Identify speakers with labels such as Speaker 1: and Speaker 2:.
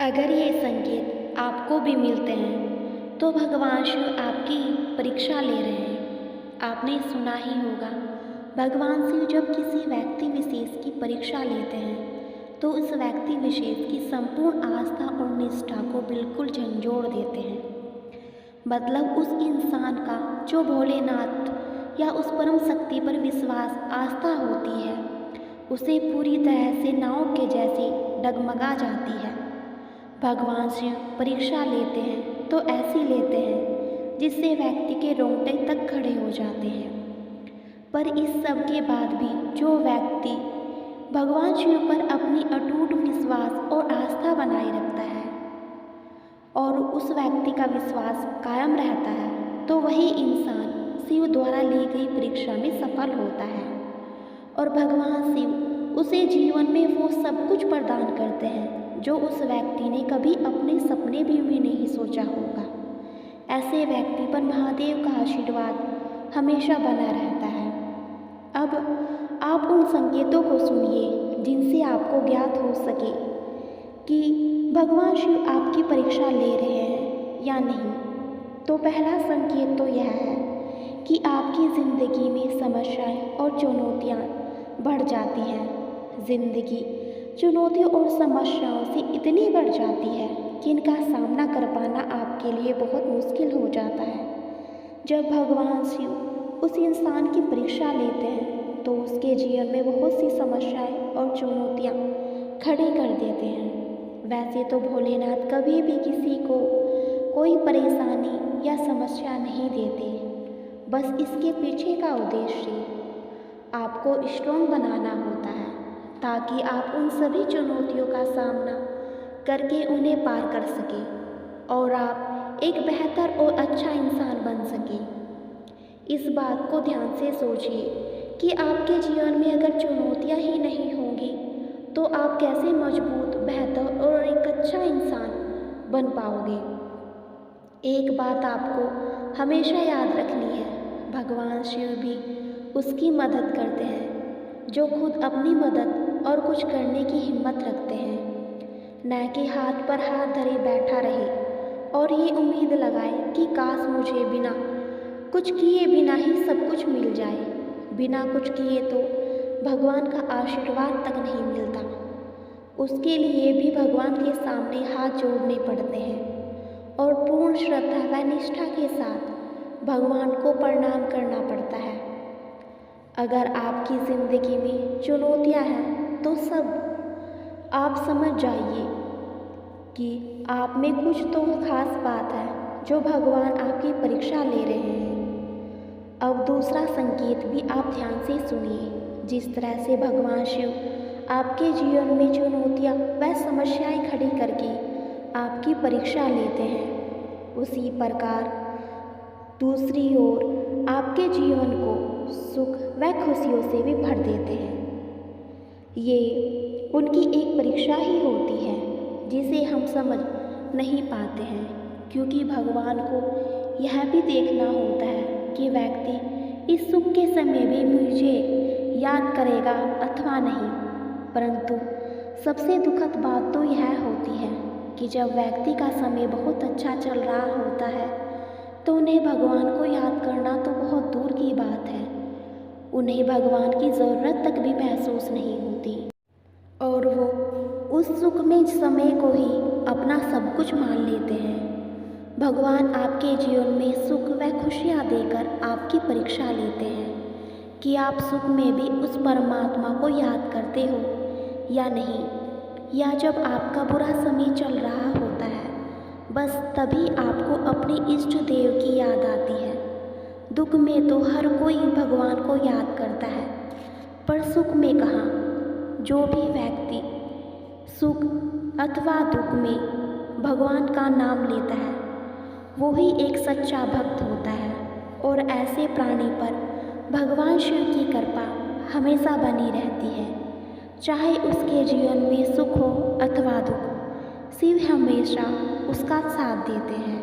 Speaker 1: अगर ये संकेत आपको भी मिलते हैं तो भगवान शिव आपकी परीक्षा ले रहे हैं। आपने सुना ही होगा, भगवान शिव जब किसी व्यक्ति विशेष की परीक्षा लेते हैं तो उस व्यक्ति विशेष की संपूर्ण आस्था और निष्ठा को बिल्कुल झंझोड़ देते हैं। मतलब उस इंसान का जो भोलेनाथ या उस परम शक्ति पर विश्वास आस्था होती है, उसे पूरी तरह से नाव के जैसी डगमगा जाती है। भगवान शिव परीक्षा लेते हैं तो ऐसी लेते हैं जिससे व्यक्ति के रोंगटे तक खड़े हो जाते हैं। पर इस सब के बाद भी जो व्यक्ति भगवान शिव पर अपनी अटूट विश्वास और आस्था बनाए रखता है और उस व्यक्ति का विश्वास कायम रहता है, तो वही इंसान शिव द्वारा ली गई परीक्षा में सफल होता है और भगवान शिव उसे जीवन में वो सब कुछ प्रदान करते हैं जो उस व्यक्ति ने कभी अपने सपने भी नहीं सोचा होगा। ऐसे व्यक्ति पर महादेव का आशीर्वाद हमेशा बना रहता है। अब आप उन संकेतों को सुनिए जिनसे आपको ज्ञात हो सके कि भगवान शिव आपकी परीक्षा ले रहे हैं या नहीं। तो पहला संकेत तो यह है कि आपकी ज़िंदगी में समस्याएं और चुनौतियां बढ़ जाती हैं। ज़िंदगी चुनौतियों और समस्याओं से इतनी बढ़ जाती है कि इनका सामना कर पाना आपके लिए बहुत मुश्किल हो जाता है। जब भगवान शिव उस इंसान की परीक्षा लेते हैं तो उसके जीवन में बहुत सी समस्याएं और चुनौतियां खड़ी कर देते हैं। वैसे तो भोलेनाथ कभी भी किसी को कोई परेशानी या समस्या नहीं देते, बस इसके पीछे का उद्देश्य आपको स्ट्रॉन्ग बनाना होता है ताकि आप उन सभी चुनौतियों का सामना करके उन्हें पार कर सकें और आप एक बेहतर और अच्छा इंसान बन सकें। इस बात को ध्यान से सोचिए कि आपके जीवन में अगर चुनौतियां ही नहीं होंगी तो आप कैसे मजबूत, बेहतर और एक अच्छा इंसान बन पाओगे। एक बात आपको हमेशा याद रखनी है, भगवान शिव भी उसकी मदद करते हैं जो खुद अपनी मदद और कुछ करने की हिम्मत रखते हैं, न कि हाथ पर हाथ धरे बैठा रहे और ये उम्मीद लगाए कि काश मुझे बिना कुछ किए बिना ही सब कुछ मिल जाए। बिना कुछ किए तो भगवान का आशीर्वाद तक नहीं मिलता। उसके लिए भी भगवान के सामने हाथ जोड़ने पड़ते हैं और पूर्ण श्रद्धा व निष्ठा के साथ भगवान को प्रणाम करना पड़ता है। अगर आपकी ज़िंदगी में चुनौतियां हैं तो सब आप समझ जाइए कि आप में कुछ तो खास बात है जो भगवान आपकी परीक्षा ले रहे हैं। अब दूसरा संकेत भी आप ध्यान से सुनिए। जिस तरह से भगवान शिव आपके जीवन में चुनौतियां व समस्याएं खड़ी करके आपकी परीक्षा लेते हैं, उसी प्रकार दूसरी ओर आपके जीवन को सुख व खुशियों से भी भर देते हैं। ये उनकी एक परीक्षा ही होती है जिसे हम समझ नहीं पाते हैं, क्योंकि भगवान को यह भी देखना होता है कि व्यक्ति इस सुख के समय भी मुझे याद करेगा अथवा नहीं। परंतु सबसे दुखद बात तो यह होती है कि जब व्यक्ति का समय बहुत अच्छा चल रहा होता है तो उन्हें भगवान को याद करना तो बहुत दूर की बात है। उन्हें भगवान की ज़रूरत तक भी महसूस नहीं होती और वो उस सुख में समय को ही अपना सब कुछ मान लेते हैं। भगवान आपके जीवन में सुख व खुशियाँ देकर आपकी परीक्षा लेते हैं कि आप सुख में भी उस परमात्मा को याद करते हो या नहीं, या जब आपका बुरा समय चल रहा होता है बस तभी आपको अपने इष्ट देव की याद आती है। दुख में तो हर कोई भगवान को याद करता है, पर सुख में कहाँ। जो भी व्यक्ति सुख अथवा दुख में भगवान का नाम लेता है वो ही एक सच्चा भक्त होता है और ऐसे प्राणी पर भगवान शिव की कृपा हमेशा बनी रहती है। चाहे उसके जीवन में सुख हो अथवा दुख, शिव हमेशा उसका साथ देते हैं।